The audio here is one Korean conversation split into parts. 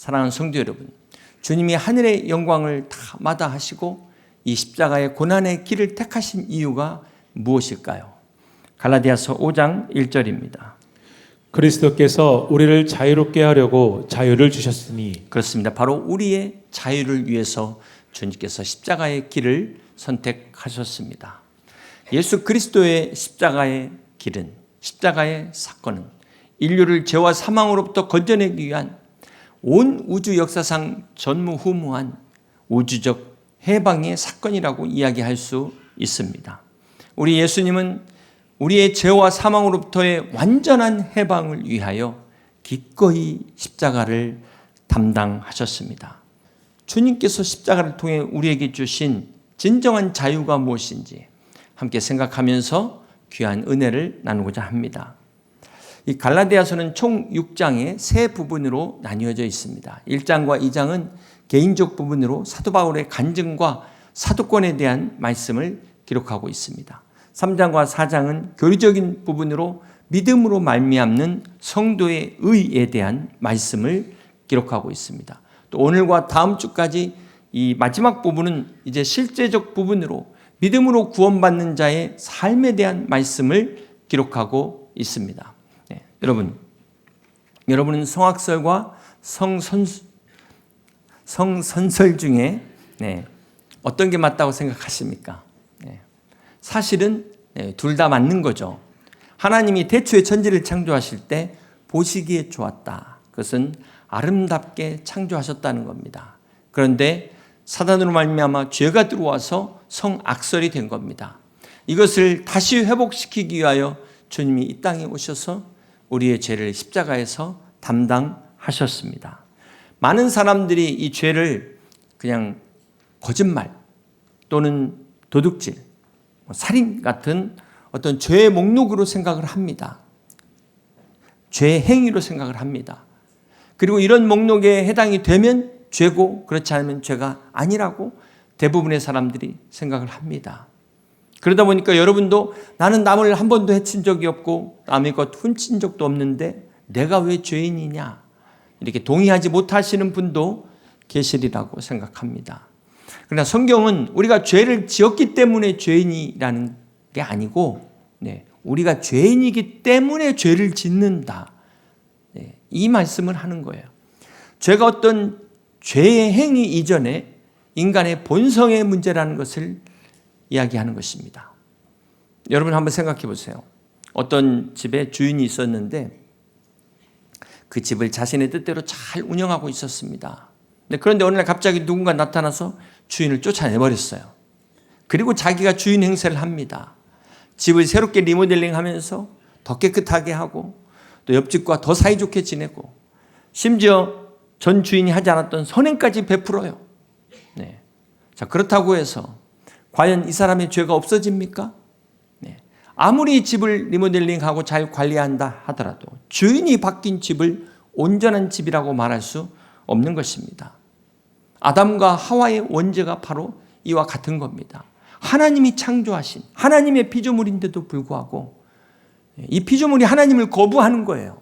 사랑하는 성도 여러분, 주님이 하늘의 영광을 다 마다하시고 이 십자가의 고난의 길을 택하신 이유가 무엇일까요? 갈라디아서 5장 1절입니다. 그리스도께서 우리를 자유롭게 하려고 자유를 주셨으니. 그렇습니다. 바로 우리의 자유를 위해서 주님께서 십자가의 길을 선택하셨습니다. 예수 그리스도의 십자가의 길은, 십자가의 사건은 인류를 죄와 사망으로부터 건져내기 위한 온 우주 역사상 전무후무한 우주적 해방의 사건이라고 이야기할 수 있습니다. 우리 예수님은 우리의 죄와 사망으로부터의 완전한 해방을 위하여 기꺼이 십자가를 담당하셨습니다. 주님께서 십자가를 통해 우리에게 주신 진정한 자유가 무엇인지 함께 생각하면서 귀한 은혜를 나누고자 합니다. 이 갈라디아서는 총 6장의 세 부분으로 나뉘어져 있습니다. 1장과 2장은 개인적 부분으로 사도 바울의 간증과 사도권에 대한 말씀을 기록하고 있습니다. 3장과 4장은 교리적인 부분으로 믿음으로 말미암는 성도의 의에 대한 말씀을 기록하고 있습니다. 또 오늘과 다음 주까지 이 마지막 부분은 이제 실제적 부분으로 믿음으로 구원받는 자의 삶에 대한 말씀을 기록하고 있습니다. 네, 여러분은 성악설과 성선설 중에 어떤 게 맞다고 생각하십니까? 사실은 둘 다 맞는 거죠. 하나님이 태초에 천지를 창조하실 때 보시기에 좋았다. 그것은 아름답게 창조하셨다는 겁니다. 그런데 사단으로 말미암아 죄가 들어와서 성악설이 된 겁니다. 이것을 다시 회복시키기 위하여 주님이 이 땅에 오셔서 우리의 죄를 십자가에서 담당하셨습니다. 많은 사람들이 이 죄를 그냥 거짓말 또는 도둑질, 살인 같은 어떤 죄의 목록으로 생각을 합니다. 죄의 행위로 생각을 합니다. 그리고 이런 목록에 해당이 되면 죄고 그렇지 않으면 죄가 아니라고 대부분의 사람들이 생각을 합니다. 그러다 보니까 여러분도 나는 남을 한 번도 해친 적이 없고 남의 것 훔친 적도 없는데 내가 왜 죄인이냐 이렇게 동의하지 못하시는 분도 계시리라고 생각합니다. 그러나 성경은 우리가 죄를 지었기 때문에 죄인이라는 게 아니고 우리가 죄인이기 때문에 죄를 짓는다. 이 말씀을 하는 거예요. 죄가 어떤 죄의 행위 이전에 인간의 본성의 문제라는 것을 이야기하는 것입니다. 여러분 한번 생각해 보세요. 어떤 집에 주인이 있었는데 그 집을 자신의 뜻대로 잘 운영하고 있었습니다. 그런데 어느 날 갑자기 누군가 나타나서 주인을 쫓아내버렸어요. 그리고 자기가 주인 행세를 합니다. 집을 새롭게 리모델링 하면서 더 깨끗하게 하고 또 옆집과 더 사이좋게 지내고 심지어 전 주인이 하지 않았던 선행까지 베풀어요. 자, 그렇다고 해서 과연 이 사람의 죄가 없어집니까? 아무리 집을 리모델링하고 잘 관리한다 하더라도 주인이 바뀐 집을 온전한 집이라고 말할 수 없는 것입니다. 아담과 하와의 원죄가 바로 이와 같은 겁니다. 하나님이 창조하신 하나님의 피조물인데도 불구하고 이 피조물이 하나님을 거부하는 거예요.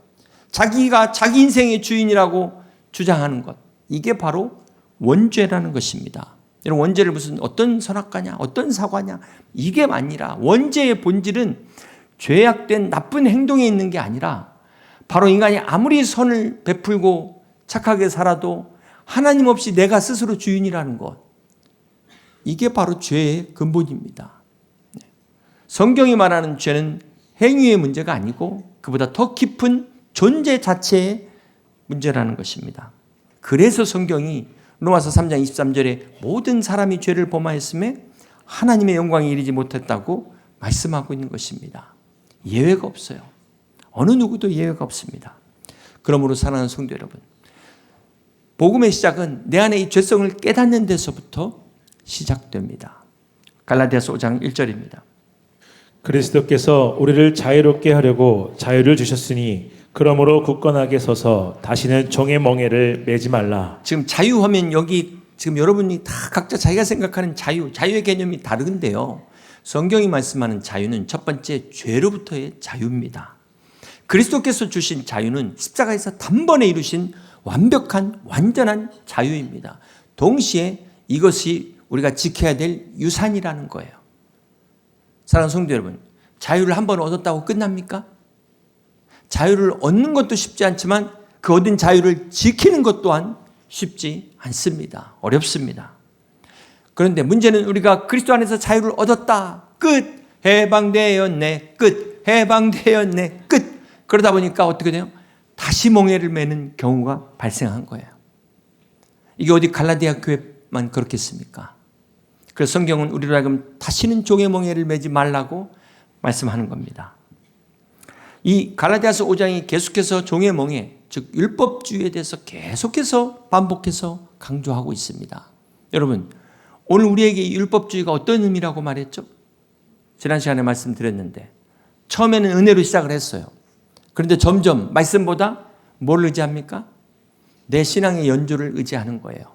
자기가 자기 인생의 주인이라고 주장하는 것. 이게 바로 원죄라는 것입니다. 여러분 원죄를 무슨 어떤 선악과냐 어떤 사과냐 이게 아니라 원죄의 본질은 죄악된 나쁜 행동에 있는 게 아니라 바로 인간이 아무리 선을 베풀고 착하게 살아도 하나님 없이 내가 스스로 주인이라는 것. 이게 바로 죄의 근본입니다. 성경이 말하는 죄는 행위의 문제가 아니고 그보다 더 깊은 존재 자체의 문제라는 것입니다. 그래서 성경이 로마서 3장 23절에 모든 사람이 죄를 범하였음에 하나님의 영광에 이르지 못했다고 말씀하고 있는 것입니다. 예외가 없어요. 어느 누구도 예외가 없습니다. 그러므로 사랑하는 성도 여러분, 복음의 시작은 내 안에 이 죄성을 깨닫는 데서부터 시작됩니다. 갈라디아서 5장 1절입니다. 그리스도께서 우리를 자유롭게 하려고 자유를 주셨으니 그러므로 굳건하게 서서 다시는 종의 멍에를 매지 말라. 지금 자유하면 여기 지금 여러분이 다 각자 자기가 생각하는 자유의 개념이 다른데요. 성경이 말씀하는 자유는 첫 번째 죄로부터의 자유입니다. 그리스도께서 주신 자유는 십자가에서 단번에 이루신 완벽한 완전한 자유입니다. 동시에 이것이 우리가 지켜야 될 유산이라는 거예요. 사랑하는 성도 여러분, 자유를 한 번 얻었다고 끝납니까? 자유를 얻는 것도 쉽지 않지만 그 얻은 자유를 지키는 것 또한 쉽지 않습니다. 어렵습니다. 그런데 문제는 우리가 그리스도 안에서 자유를 얻었다. 끝. 해방되었네. 끝. 해방되었네. 끝. 그러다 보니까 어떻게 돼요? 다시 멍에를 매는 경우가 발생한 거예요. 이게 어디 갈라디아 교회만 그렇겠습니까? 그래서 성경은 우리로 하여금 다시는 종의 멍에를 매지 말라고 말씀하는 겁니다. 이 갈라디아서 5장이 계속해서 종의 멍에, 즉 율법주의에 대해서 계속해서 반복해서 강조하고 있습니다. 여러분, 오늘 우리에게 율법주의가 어떤 의미라고 말했죠? 지난 시간에 말씀드렸는데 처음에는 은혜로 시작을 했어요. 그런데 점점 말씀보다 뭘 의지합니까? 내 신앙의 연조를 의지하는 거예요.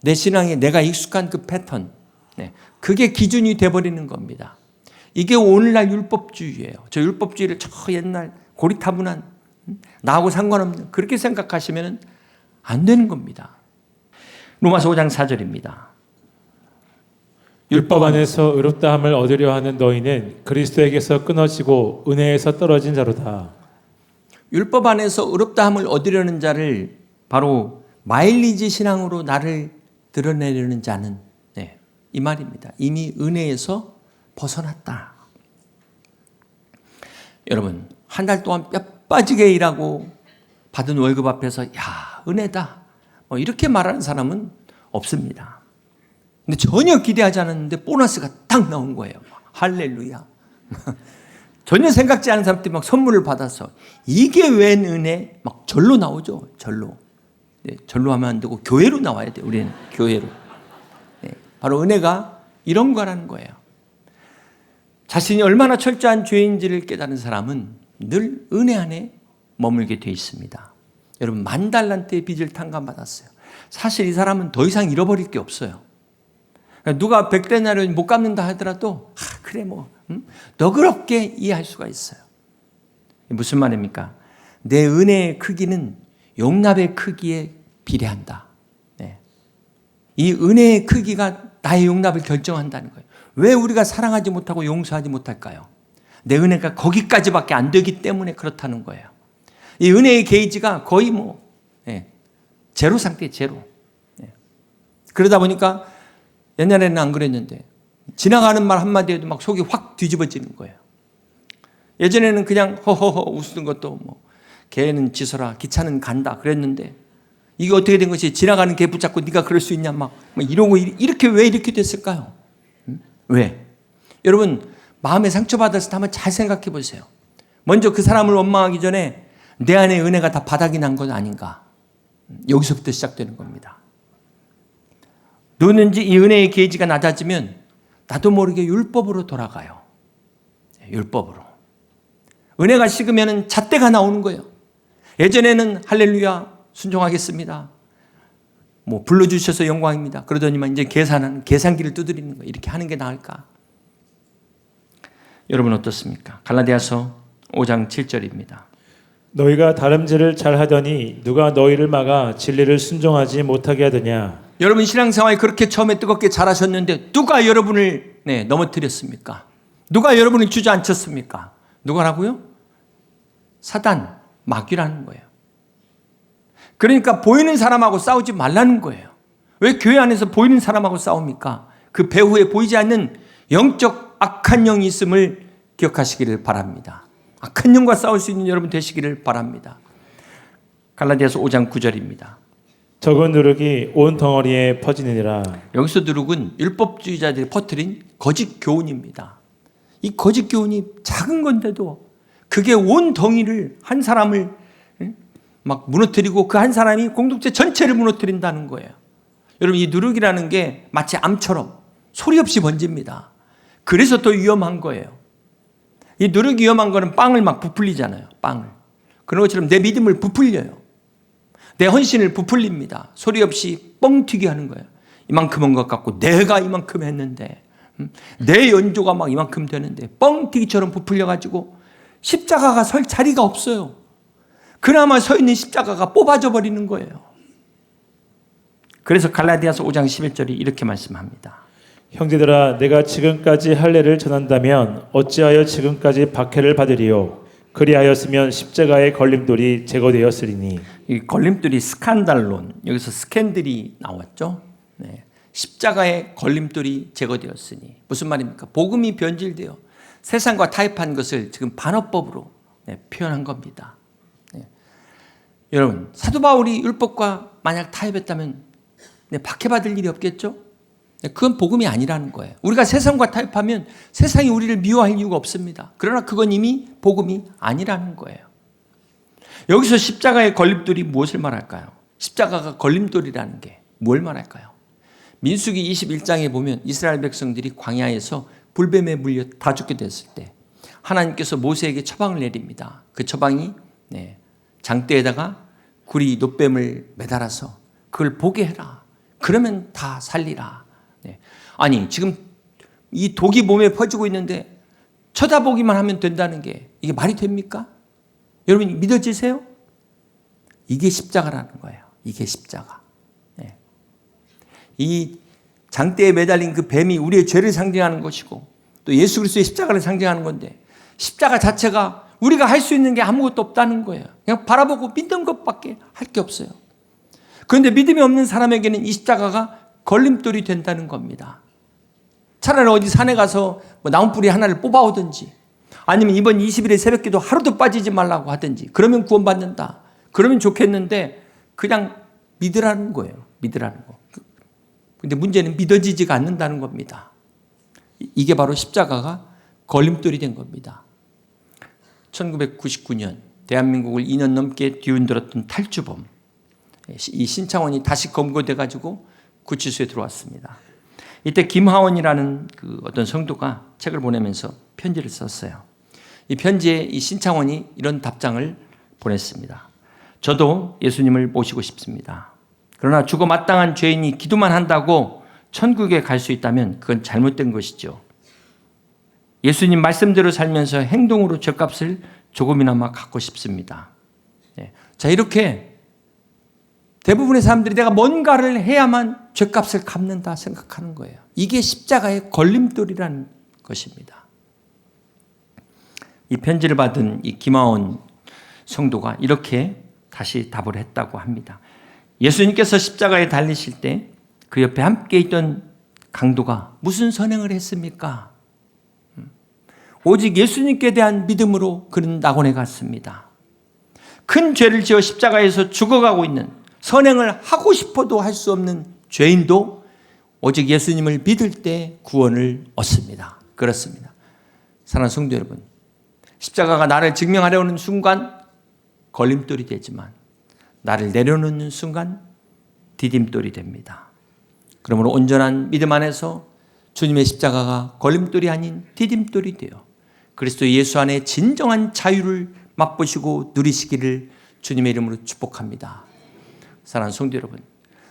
내 신앙에 내가 익숙한 그 패턴, 그게 기준이 돼버리는 겁니다. 이게 오늘날 율법주의예요. 저 율법주의를 저 옛날 고리타분한, 나하고 상관없는 그렇게 생각하시면 안 되는 겁니다. 로마서 5장 4절입니다. 율법 안에서 의롭다함을 얻으려 하는 너희는 그리스도에게서 끊어지고 은혜에서 떨어진 자로다. 율법 안에서 의롭다함을 얻으려는 자를 바로 마일리지 신앙으로 나를 드러내려는 자는 이 말입니다. 이미 은혜에서 벗어났다. 여러분, 한 달 동안 뼈 빠지게 일하고 받은 월급 앞에서 야, 은혜다, 이렇게 말하는 사람은 없습니다. 근데 전혀 기대하지 않았는데 보너스가 딱 나온 거예요. 할렐루야. 전혀 생각지 않은 사람들이 막 선물을 받아서 이게 웬 은혜? 막 절로 나오죠. 절로. 절로 하면 안 되고 교회로 나와야 돼요. 우리는 교회로. 바로 은혜가 이런 거라는 거예요. 자신이 얼마나 철저한 죄인지를 깨달은 사람은 늘 은혜 안에 머물게 돼 있습니다. 여러분, 10,000달란트의 빚을 탕감받았어요. 사실 이 사람은 더 이상 잃어버릴 게 없어요. 누가 100데나리온 못 갚는다 하더라도 그래 너그럽게 이해할 수가 있어요. 무슨 말입니까? 내 은혜의 크기는 용납의 크기에 비례한다. 이 은혜의 크기가 나의 용납을 결정한다는 거예요. 왜 우리가 사랑하지 못하고 용서하지 못할까요? 내 은혜가 거기까지밖에 안 되기 때문에 그렇다는 거예요. 이 은혜의 게이지가 거의 제로 상태에 제로. 그러다 보니까 옛날에는 안 그랬는데 지나가는 말 한마디에도 막 속이 확 뒤집어지는 거예요. 예전에는 그냥 허허허 웃는 것도 개는 짖어라 기차는 간다 그랬는데 이게 어떻게 된 것이 지나가는 개 붙잡고 네가 그럴 수 있냐 막 이러고 이렇게 왜 이렇게 됐을까요? 왜? 여러분, 마음에 상처받았을 때 한번 잘 생각해 보세요. 먼저 그 사람을 원망하기 전에 내 안에 은혜가 다 바닥이 난 건 아닌가? 여기서부터 시작되는 겁니다. 누구든지 이 은혜의 게이지가 낮아지면 나도 모르게 율법으로 돌아가요. 율법으로. 은혜가 식으면 잣대가 나오는 거예요. 예전에는 할렐루야 순종하겠습니다. 불러주셔서 영광입니다. 그러더니만 이제 계산기를 두드리는 거예요. 이렇게 하는 게 나을까? 여러분 어떻습니까? 갈라디아서 5장 7절입니다. 너희가 다름질을 잘하더니 누가 너희를 막아 진리를 순종하지 못하게 하더냐? 여러분 신앙생활 그렇게 처음에 뜨겁게 잘하셨는데 누가 여러분을 넘어뜨렸습니까? 누가 여러분을 주저앉혔습니까? 누가라고요? 사단, 마귀라는 거예요. 그러니까 보이는 사람하고 싸우지 말라는 거예요. 왜 교회 안에서 보이는 사람하고 싸웁니까? 그 배후에 보이지 않는 영적 악한 영이 있음을 기억하시기를 바랍니다. 악한 영과 싸울 수 있는 여러분 되시기를 바랍니다. 갈라디아서 5장 9절입니다. 적은 누룩이 온 덩어리에 퍼지느니라. 여기서 누룩은 율법주의자들이 퍼뜨린 거짓 교훈입니다. 이 거짓 교훈이 작은 건데도 그게 온 덩이를 한 사람을 막 무너뜨리고 그 한 사람이 공동체 전체를 무너뜨린다는 거예요. 여러분 이 누룩이라는 게 마치 암처럼 소리 없이 번집니다. 그래서 더 위험한 거예요. 이 누룩이 위험한 거는 빵을 막 부풀리잖아요. 빵을. 그런 것처럼 내 믿음을 부풀려요. 내 헌신을 부풀립니다. 소리 없이 뻥튀기 하는 거예요. 이만큼 한 것 같고 내가 이만큼 했는데 내 연조가 막 이만큼 되는데 뻥튀기처럼 부풀려가지고 십자가가 설 자리가 없어요. 그나마 서 있는 십자가가 뽑아져 버리는 거예요. 그래서 갈라디아서 5장 11절이 이렇게 말씀합니다. 형제들아 내가 지금까지 할례를 전한다면 어찌하여 지금까지 박해를 받으리요 그리하였으면 십자가의 걸림돌이 제거되었으리니. 이 걸림돌이 스칸달론, 여기서 스캔들이 나왔죠. 네. 십자가의 걸림돌이 제거되었으니 무슨 말입니까? 복음이 변질되어 세상과 타협한 것을 지금 반어법으로 표현한 겁니다. 여러분, 사도 바울이 율법과 만약 타협했다면 박해받을 일이 없겠죠? 그건 복음이 아니라는 거예요. 우리가 세상과 타협하면 세상이 우리를 미워할 이유가 없습니다. 그러나 그건 이미 복음이 아니라는 거예요. 여기서 십자가의 걸림돌이 무엇을 말할까요? 십자가가 걸림돌이라는 게 뭘 말할까요? 민수기 21장에 보면 이스라엘 백성들이 광야에서 불뱀에 물려 다 죽게 됐을 때 하나님께서 모세에게 처방을 내립니다. 그 처방이 장대에다가 구리 놋뱀을 매달아서 그걸 보게 해라. 그러면 다 살리라. 아니 지금 이 독이 몸에 퍼지고 있는데 쳐다보기만 하면 된다는 게 이게 말이 됩니까? 여러분 믿어지세요? 이게 십자가라는 거예요. 이게 십자가. 이 장대에 매달린 그 뱀이 우리의 죄를 상징하는 것이고 또 예수 그리스도의 십자가를 상징하는 건데 십자가 자체가 우리가 할 수 있는 게 아무것도 없다는 거예요. 그냥 바라보고 믿는 것밖에 할 게 없어요. 그런데 믿음이 없는 사람에게는 이 십자가가 걸림돌이 된다는 겁니다. 차라리 어디 산에 가서 뭐 나무뿌리 하나를 뽑아오든지 아니면 이번 20일의 새벽기도 하루도 빠지지 말라고 하든지 그러면 구원받는다. 그러면 좋겠는데 그냥 믿으라는 거예요. 믿으라는 거. 근데 문제는 믿어지지가 않는다는 겁니다. 이게 바로 십자가가 걸림돌이 된 겁니다. 1999년 대한민국을 2년 넘게 뒤흔들었던 탈주범, 이 신창원이 다시 검거돼 가지고 구치소에 들어왔습니다. 이때 김하원이라는 그 어떤 성도가 책을 보내면서 편지를 썼어요. 이 편지에 이 신창원이 이런 답장을 보냈습니다. 저도 예수님을 모시고 싶습니다. 그러나 죽어 마땅한 죄인이 기도만 한다고 천국에 갈 수 있다면 그건 잘못된 것이죠. 예수님 말씀대로 살면서 행동으로 죗값을 조금이나마 갚고 싶습니다. 자, 이렇게 대부분의 사람들이 내가 뭔가를 해야만 죗값을 갚는다 생각하는 거예요. 이게 십자가의 걸림돌이라는 것입니다. 이 편지를 받은 이 김하원 성도가 이렇게 다시 답을 했다고 합니다. 예수님께서 십자가에 달리실 때 그 옆에 함께 있던 강도가 무슨 선행을 했습니까? 오직 예수님께 대한 믿음으로 그는 낙원에 갔습니다. 큰 죄를 지어 십자가에서 죽어가고 있는 선행을 하고 싶어도 할 수 없는 죄인도 오직 예수님을 믿을 때 구원을 얻습니다. 그렇습니다. 사랑하는 성도 여러분, 십자가가 나를 증명하려는 순간 걸림돌이 되지만 나를 내려놓는 순간 디딤돌이 됩니다. 그러므로 온전한 믿음 안에서 주님의 십자가가 걸림돌이 아닌 디딤돌이 되어 그리스도 예수 안에 진정한 자유를 맛보시고 누리시기를 주님의 이름으로 축복합니다. 사랑하는 성도 여러분,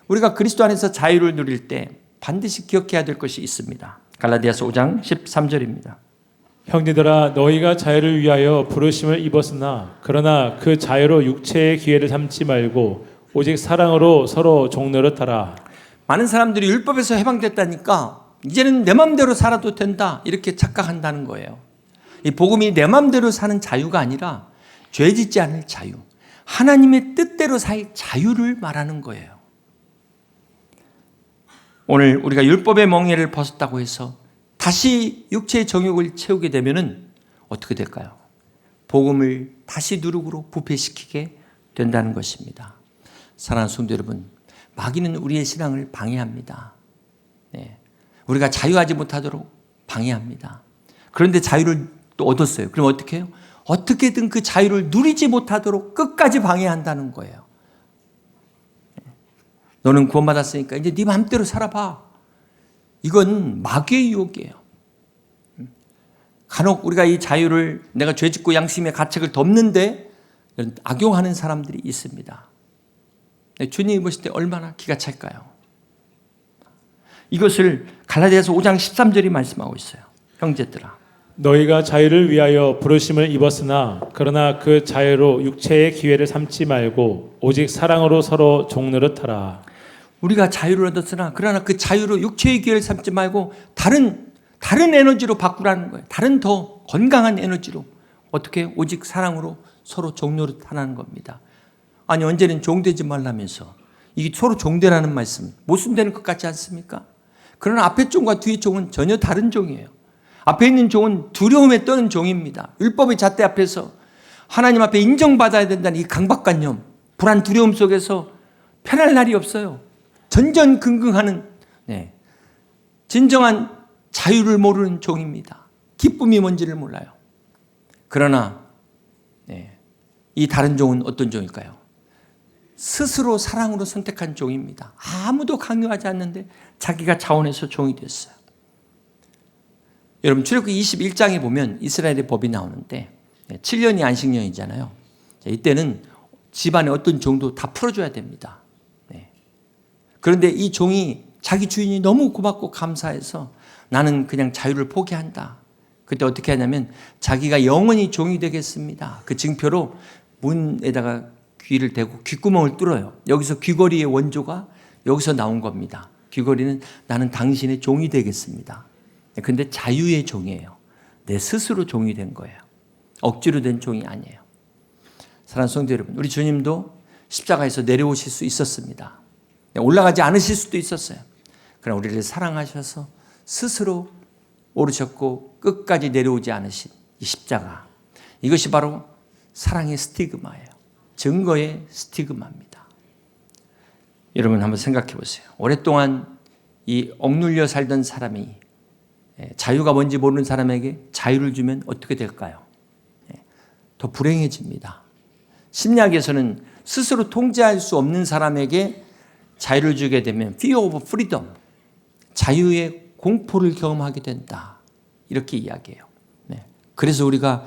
우리가 그리스도 안에서 자유를 누릴 때 반드시 기억해야 될 것이 있습니다. 갈라디아서 5장 13절입니다. 형제들아 너희가 자유를 위하여 부르심을 입었으나 그러나 그 자유로 육체의 기회를 삼지 말고 오직 사랑으로 서로 종노릇하라. 많은 사람들이 율법에서 해방됐다니까 이제는 내 마음대로 살아도 된다 이렇게 착각한다는 거예요. 이 복음이 내 마음대로 사는 자유가 아니라 죄 짓지 않을 자유, 하나님의 뜻대로 살 자유를 말하는 거예요. 오늘 우리가 율법의 멍에를 벗었다고 해서 다시 육체의 정욕을 채우게 되면은 어떻게 될까요? 복음을 다시 누룩으로 부패시키게 된다는 것입니다. 사랑하는 성도 여러분, 마귀는 우리의 신앙을 방해합니다. 우리가 자유하지 못하도록 방해합니다. 그런데 자유를 또 얻었어요. 그럼 어떻게 해요? 어떻게든 그 자유를 누리지 못하도록 끝까지 방해한다는 거예요. 너는 구원받았으니까 이제 네 마음대로 살아봐. 이건 마귀의 유혹이에요. 간혹 우리가 이 자유를 내가 죄짓고 양심의 가책을 덮는데 악용하는 사람들이 있습니다. 주님이 보실 때 얼마나 기가 찰까요? 이것을 갈라디아서 5장 13절이 말씀하고 있어요. 형제들아 너희가 자유를 위하여 부르심을 입었으나 그러나 그 자유로 육체의 기회를 삼지 말고 오직 사랑으로 서로 종노릇하라. 우리가 자유를 얻었으나 그러나 그 자유로 육체의 기회를 삼지 말고 다른 에너지로 바꾸라는 거예요. 다른 더 건강한 에너지로. 어떻게? 오직 사랑으로 서로 종노릇하라는 겁니다. 아니 언제는 종되지 말라면서. 이게 서로 종되라는 말씀 모순되는 것 같지 않습니까? 그러나 앞에 종과 뒤에 종은 전혀 다른 종이에요. 앞에 있는 종은 두려움에 떠는 종입니다. 율법의 잣대 앞에서 하나님 앞에 인정받아야 된다는 이 강박관념, 불안 두려움 속에서 편할 날이 없어요. 전전긍긍하는 진정한 자유를 모르는 종입니다. 기쁨이 뭔지를 몰라요. 그러나 이 다른 종은 어떤 종일까요? 스스로 사랑으로 선택한 종입니다. 아무도 강요하지 않는데 자기가 자원해서 종이 됐어요. 여러분 출애굽기 21장에 보면 이스라엘의 법이 나오는데 7년이 안식년이잖아요. 이때는 집안의 어떤 종도 다 풀어줘야 됩니다. 그런데 이 종이 자기 주인이 너무 고맙고 감사해서 나는 그냥 자유를 포기한다. 그때 어떻게 하냐면 자기가 영원히 종이 되겠습니다. 그 증표로 문에다가 귀를 대고 귓구멍을 뚫어요. 여기서 귀걸이의 원조가 여기서 나온 겁니다. 귀걸이는 나는 당신의 종이 되겠습니다. 근데 자유의 종이에요. 내 스스로 종이 된 거예요. 억지로 된 종이 아니에요. 사랑하는 성도 여러분, 우리 주님도 십자가에서 내려오실 수 있었습니다. 올라가지 않으실 수도 있었어요. 그러나 우리를 사랑하셔서 스스로 오르셨고 끝까지 내려오지 않으신 이 십자가. 이것이 바로 사랑의 스티그마예요. 증거의 스티그마입니다. 여러분 한번 생각해 보세요. 오랫동안 이 억눌려 살던 사람이 자유가 뭔지 모르는 사람에게 자유를 주면 어떻게 될까요? 더 불행해집니다. 심리학에서는 스스로 통제할 수 없는 사람에게 자유를 주게 되면 fear of freedom, 자유의 공포를 경험하게 된다. 이렇게 이야기해요. 그래서 우리가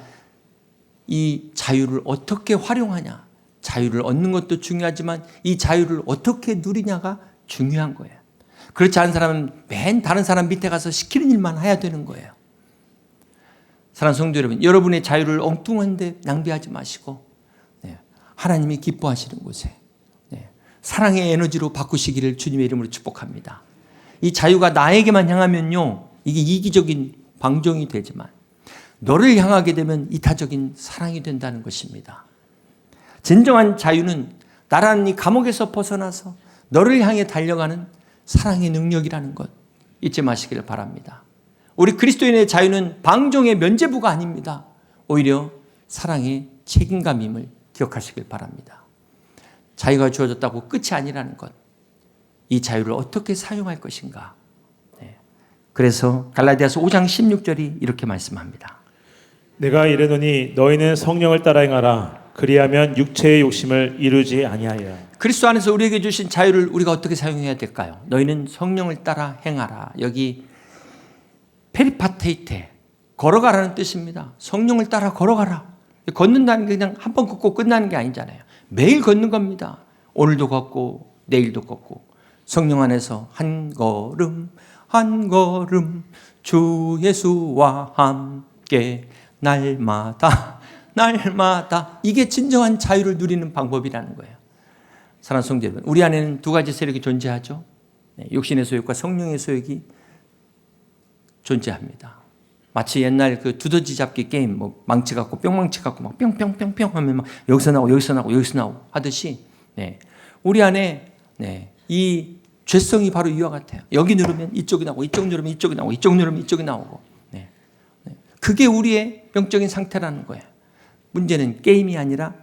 이 자유를 어떻게 활용하냐, 자유를 얻는 것도 중요하지만 이 자유를 어떻게 누리냐가 중요한 거예요. 그렇지 않은 사람은 맨 다른 사람 밑에 가서 시키는 일만 해야 되는 거예요. 사랑하는 성도 여러분, 여러분의 자유를 엉뚱한데 낭비하지 마시고 하나님이 기뻐하시는 곳에 사랑의 에너지로 바꾸시기를 주님의 이름으로 축복합니다. 이 자유가 나에게만 향하면요, 이게 이기적인 방종이 되지만 너를 향하게 되면 이타적인 사랑이 된다는 것입니다. 진정한 자유는 나라는 이 감옥에서 벗어나서 너를 향해 달려가는 사랑의 능력이라는 것 잊지 마시기를 바랍니다. 우리 그리스도인의 자유는 방종의 면죄부가 아닙니다. 오히려 사랑의 책임감임을 기억하시길 바랍니다. 자유가 주어졌다고 끝이 아니라는 것, 이 자유를 어떻게 사용할 것인가. 그래서 갈라디아서 5장 16절이 이렇게 말씀합니다. 내가 이르노니 너희는 성령을 따라 행하라. 그리하면 육체의 욕심을 이루지 아니하여. 그리스도 안에서 우리에게 주신 자유를 우리가 어떻게 사용해야 될까요? 너희는 성령을 따라 행하라. 여기 페리파테이테, 걸어가라는 뜻입니다. 성령을 따라 걸어가라. 걷는다는 게 그냥 한 번 걷고 끝나는 게 아니잖아요. 매일 걷는 겁니다. 오늘도 걷고 내일도 걷고 성령 안에서 한 걸음 한 걸음 주 예수와 함께 날마다 이게 진정한 자유를 누리는 방법이라는 거예요. 사랑하는 성도 여러분, 우리 안에는 두 가지 세력이 존재하죠. 육신의 소욕과 성령의 소욕이 존재합니다. 마치 옛날 그 두더지 잡기 게임, 뭐 망치 갖고 뿅망치 갖고 막 뿅뿅뿅뿅 하면 막 여기서 나오고 하듯이 우리 안에 이 죄성이 바로 이와 같아요. 여기 누르면 이쪽이 나오고 이쪽 누르면 이쪽이 나오고 이쪽 누르면 이쪽이 나오고 그게 우리의 영적인 상태라는 거예요. 문제는 게임이 아니라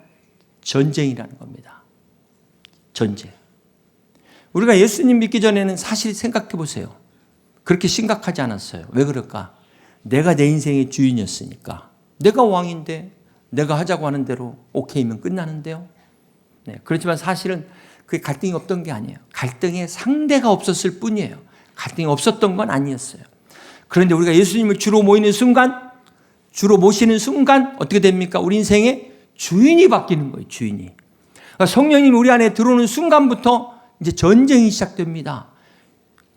전쟁이라는 겁니다. 전쟁. 우리가 예수님 믿기 전에는 사실 생각해 보세요. 그렇게 심각하지 않았어요. 왜 그럴까? 내가 내 인생의 주인이었으니까. 내가 왕인데 내가 하자고 하는 대로 오케이면 끝나는데요. 그렇지만 사실은 그게 갈등이 없던 게 아니에요. 갈등의 상대가 없었을 뿐이에요. 갈등이 없었던 건 아니었어요. 그런데 우리가 예수님을 주로 모시는 순간 어떻게 됩니까? 우리 인생의 주인이 바뀌는 거예요. 주인이. 그러니까 성령님이 우리 안에 들어오는 순간부터 이제 전쟁이 시작됩니다.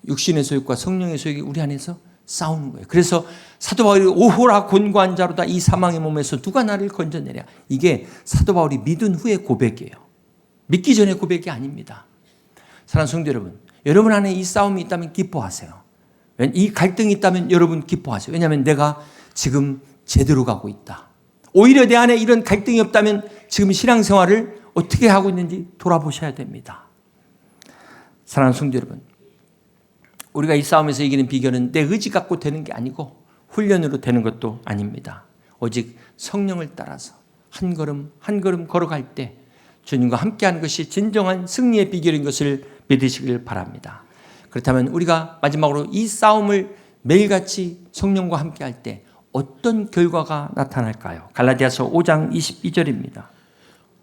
육신의 소욕과 성령의 소욕이 우리 안에서 싸우는 거예요. 그래서 사도 바울이 오호라 곤고한 자로다 이 사망의 몸에서 누가 나를 건져내랴. 이게 사도 바울이 믿은 후의 고백이에요. 믿기 전의 고백이 아닙니다. 사랑하는 성도 여러분, 여러분 안에 이 싸움이 있다면 기뻐하세요. 이 갈등이 있다면 여러분 기뻐하세요. 왜냐하면 내가 지금 제대로 가고 있다. 오히려 내 안에 이런 갈등이 없다면 지금 신앙생활을 어떻게 하고 있는지 돌아보셔야 됩니다. 사랑하는 성도 여러분, 우리가 이 싸움에서 이기는 비결은 내 의지 갖고 되는 게 아니고 훈련으로 되는 것도 아닙니다. 오직 성령을 따라서 한 걸음 한 걸음 걸어갈 때 주님과 함께하는 것이 진정한 승리의 비결인 것을 믿으시길 바랍니다. 그렇다면 우리가 마지막으로 이 싸움을 매일같이 성령과 함께할 때 어떤 결과가 나타날까요? 갈라디아서 5장 22절입니다.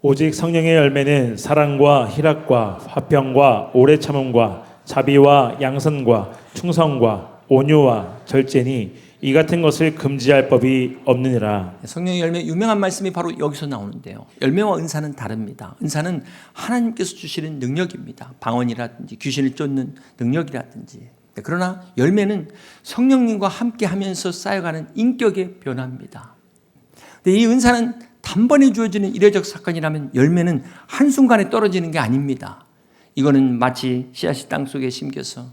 오직 성령의 열매는 사랑과 희락과 화평과 오래 참음과 자비와 양선과 충성과 온유와 절제니 이 같은 것을 금지할 법이 없느니라. 성령의 열매 유명한 말씀이 바로 여기서 나오는데요. 열매와 은사는 다릅니다. 은사는 하나님께서 주시는 능력입니다. 방언이라든지 귀신을 쫓는 능력이라든지. 그러나 열매는 성령님과 함께 하면서 쌓여가는 인격의 변화입니다. 근데 이 은사는 단번에 주어지는 이례적 사건이라면 열매는 한순간에 떨어지는 게 아닙니다. 이거는 마치 씨앗이 땅속에 심겨서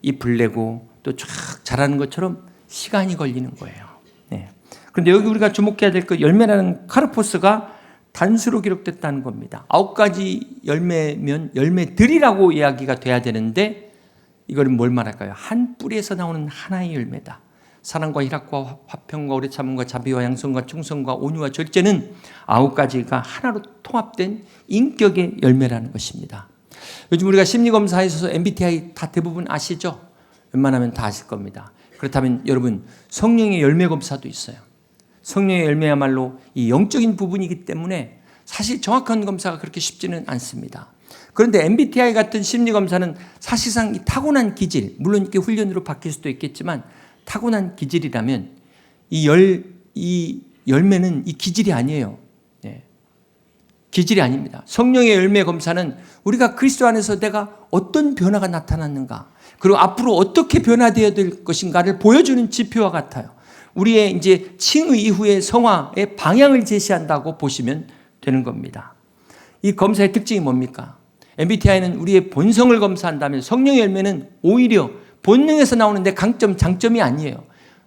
잎을 내고 또 쫙 자라는 것처럼 시간이 걸리는 거예요. 네. 그런데 여기 우리가 주목해야 될 그 열매라는 카르포스가 단수로 기록됐다는 겁니다. 9가지 열매면 열매들이라고 이야기가 돼야 되는데 이거는 뭘 말할까요? 한 뿌리에서 나오는 하나의 열매다. 사랑과 희락과 화평과 오래 참음과 자비와 양선과 충성과 온유와 절제는 9가지가 하나로 통합된 인격의 열매라는 것입니다. 요즘 우리가 심리검사에 있어서 MBTI 다 대부분 아시죠? 웬만하면 다 아실 겁니다. 그렇다면 여러분 성령의 열매 검사도 있어요. 성령의 열매야말로 이 영적인 부분이기 때문에 사실 정확한 검사가 그렇게 쉽지는 않습니다. 그런데 MBTI 같은 심리검사는 사실상 이 타고난 기질, 물론 이렇게 훈련으로 바뀔 수도 있겠지만 타고난 기질이라면 이 열매는 이 기질이 아니에요. 네. 기질이 아닙니다. 성령의 열매 검사는 우리가 그리스도 안에서 내가 어떤 변화가 나타났는가, 그리고 앞으로 어떻게 변화되어야 될 것인가를 보여주는 지표와 같아요. 우리의 이제 칭의 이후의 성화의 방향을 제시한다고 보시면 되는 겁니다. 이 검사의 특징이 뭡니까? MBTI는 우리의 본성을 검사한다면 성령의 열매는 오히려 본능에서 나오는 내 강점, 장점이 아니에요.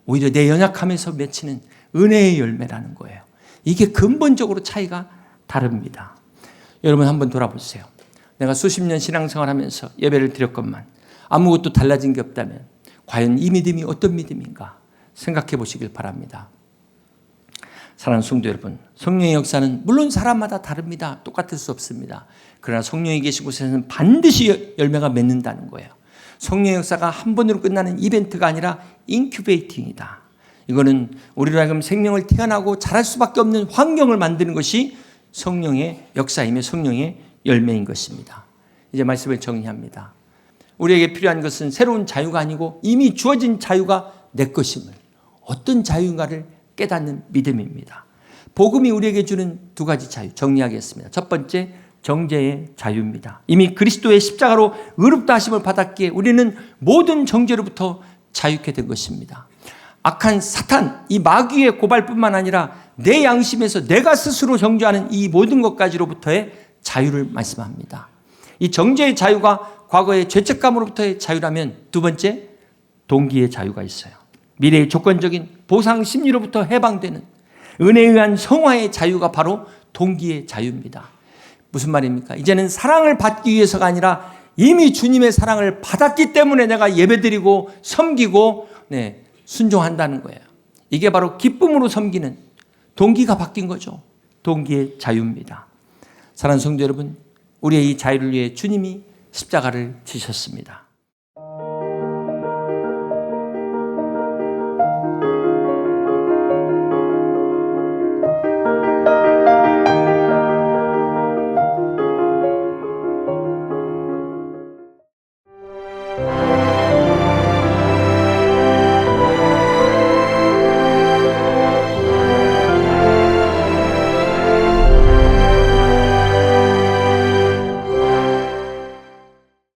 오히려 내 연약함에서 맺히는 은혜의 열매라는 거예요. 이게 근본적으로 차이가 다릅니다. 여러분 한번 돌아보세요. 내가 수십 년 신앙생활하면서 예배를 드렸건만 아무것도 달라진 게 없다면 과연 이 믿음이 어떤 믿음인가 생각해 보시길 바랍니다. 사랑하는 성도 여러분, 성령의 역사는 물론 사람마다 다릅니다. 똑같을 수 없습니다. 그러나 성령이 계신 곳에서는 반드시 열매가 맺는다는 거예요. 성령의 역사가 한 번으로 끝나는 이벤트가 아니라 인큐베이팅이다. 이거는 우리로 하여금 생명을 태어나고 자랄 수밖에 없는 환경을 만드는 것이 성령의 역사이며 성령의 열매인 것입니다. 이제 말씀을 정리합니다. 우리에게 필요한 것은 새로운 자유가 아니고 이미 주어진 자유가 내 것임을, 어떤 자유인가를 깨닫는 믿음입니다. 복음이 우리에게 주는 2가지 자유 정리하겠습니다. 첫 번째, 정죄의 자유입니다. 이미 그리스도의 십자가로 의롭다 하심을 받았기에 우리는 모든 정죄로부터 자유케 된 것입니다. 악한 사탄, 이 마귀의 고발뿐만 아니라 내 양심에서 내가 스스로 정죄하는 이 모든 것까지로부터의 자유를 말씀합니다. 이 정죄의 자유가 과거의 죄책감으로부터의 자유라면 2번째, 동기의 자유가 있어요. 미래의 조건적인 보상 심리로부터 해방되는 은혜에 의한 성화의 자유가 바로 동기의 자유입니다. 무슨 말입니까? 이제는 사랑을 받기 위해서가 아니라 이미 주님의 사랑을 받았기 때문에 내가 예배드리고 섬기고 순종한다는 거예요. 이게 바로 기쁨으로 섬기는 동기가 바뀐 거죠. 동기의 자유입니다. 사랑하는 성도 여러분, 우리의 이 자유를 위해 주님이 십자가를 지셨습니다.